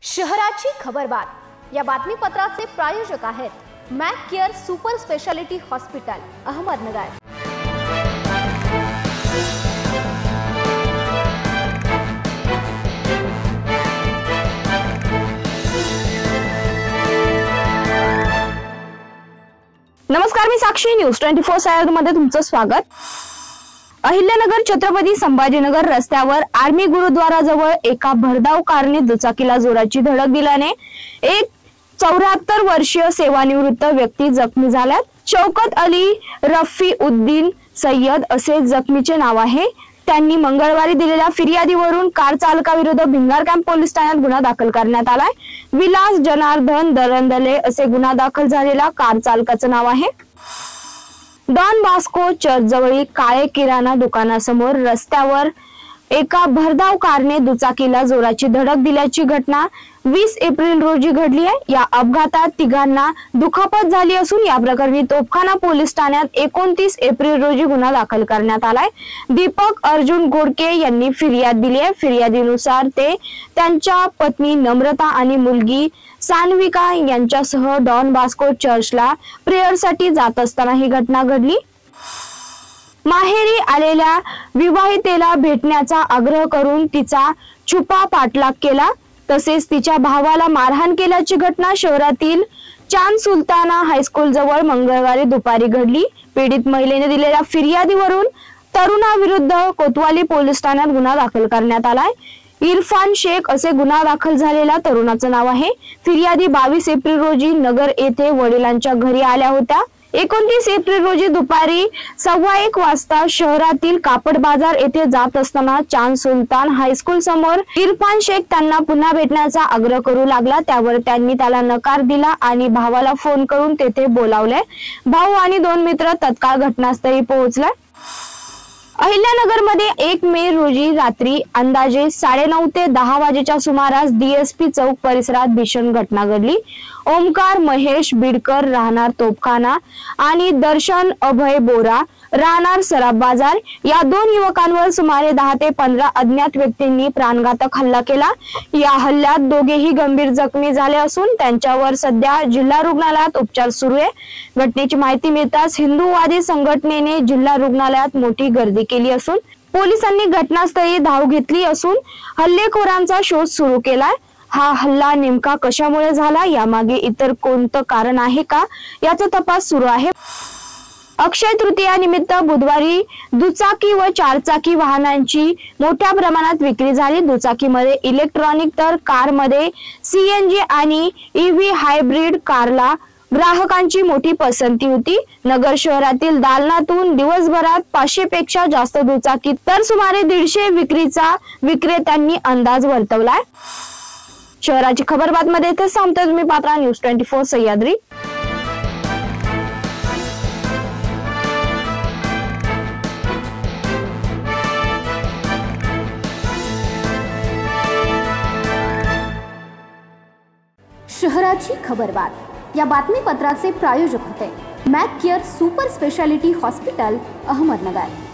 शहराची खबरबात या बातमीपत्राचे प्रायोजक आहेत Mac care super speciality hospital Ahmednagar. नमस्कार, मी साक्षी, न्यूज 24 सह्याद्री मध्ये तुमचं स्वागत। अहिल्यानगर छत्रपती संभाजीनगर रस्त्यावर आर्मी गुरुद्वारा जवळ एका भरधाव कारने दुचाकीला जोराची धडक दिल्याने एक 74 वर्षीय सेवानिवृत्त व्यक्ती जखमी झाल्यात। शौकत अली रफीउद्दीन सय्यद असे जखमीचे नाव आहे। त्यांनी मंगळवारी दिलेल्या फिर्यादीवरून कार चालकाविरुद्ध भिंगार कॅम्प पोलीस ठाण्यात गुन्हा दाखल करण्यात आलाय। विलास जनार्दन दरंदले असे गुन्हा दाखल झालेला कार चालकाचं नाव आहे। डॉन बॉस्को चर्च जवळील काळे किराणा दुकानासमोर रस्त्यावर एका भरधाव कारने दुचाकीला जोराची धडक दिल्याची घटना 20 एप्रिल रोजी घडली आहे। या अपघातात तिघांना दुखापत झाली असून या प्रकरणी तोफखाना पोलीस ठाण्यात 29 एप्रिल रोजी गुन्हा दाखल करण्यात आलाय। दीपक अर्जुन गोडके यांनी फिर्याद दिली आहे। फिर्यादीनुसार ते त्यांच्या पत्नी नम्रता आणि मुलगी सान्विका यांच्यासह डॉन बॉस्को चर्चला प्रेयरसाठी जात असताना ही घटना घडली। माहेरी आलेल्या विवाहितेला भेटण्याचा आग्रह करून तिचा छुपा पाठलाग केला तसेच तिच्या भावाला मारहाण केल्याची घटना शहरातील चांद सुलताना हायस्कूल जवळ मंगळवारी दुपारी घडली। पीडित महिलेने दिलेल्या फिर्यादीवरून तरुणाविरुद्ध कोतवाली पोलीस ठाण्यात गुन्हा दाखल करण्यात आलाय। इरफान शेख असे गुन्हा दाखल झालेला तरुणाचं नाव आहे। फिर्यादी 22 एप्रिल रोजी नगर येथे वडिलांच्या घरी आल्या होत्या। 29 एप्रिल रोजी दुपारी 1:15 वाजता शहरातील कापड बाजार येथे जात असताना चांद सुलतान हायस्कूल समोर इरफान शेख त्यांना पुन्हा भेटण्याचा आग्रह करू लागला। त्यावर त्यांनी त्याला नकार दिला आणि भावाला फोन करून तेथे बोलावले। भाऊ आणि 2 मित्र तत्काळ घटनास्थळी पोहोचले। अहिल्यानगर मध्ये 1 मे रोजी रात्री अंदाजे 9:30 ते 10 वाजेच्या सुमारास डीएसपी चौक परिसरात भीषण घटना घडली। ओमकार महेश बिडकर राहणार तोफखाना आणि दर्शन अभय बोरा राहणार सराफ बाजार या 2 युवकांवर सुमारे 10 ते 15 अज्ञात व्यक्तींनी प्राणघातक हल्ला केला। या हल्ल्यात दोघेही गंभीर जखमी झाले असून त्यांच्यावर सध्या जिल्हा रुग्णालयात उपचार सुरू आहे। घटनेची माहिती मिळताच हिंदूवादी संघटनेने जिल्हा रुग्णालयात मोठी गर्दी केली असून पोलिसांनी घटनास्थळी धाव घेतली असून हल्लेखोरांचा शोध सुरू केलाय। हा हल्ला नेमका कशामुळे झाला, यामागे इतर कोणतं कारण आहे का, याचा तपास सुरू आहे। अक्षय तृतीया निमित्त बुधवारी दुचाकी व 4 चाकी वाहनांची मोठ्या प्रमाणात विक्री झाली। दुचाकीमध्ये इलेक्ट्रॉनिक तर कारमध्ये सीएनजी आणि ईव्ही हायब्रिड कारला ग्राहकांची मोठी पसंती होती। नगर शहरातील दालनातून दिवसभरात 500 पेक्षा जास्त दुचाकी तर सुमारे 150 विक्रीचा विक्रेत्यांनी अंदाज वर्तवलाय। शहराची खबरबात मध्ये इथेच थांबतोय। तुम्ही पाहता न्यूज 24 सह्याद्री। शहराची खबरबात या बातमीपत्राचे प्रायोजक होते Mac care super speciality hospital Ahmednagar.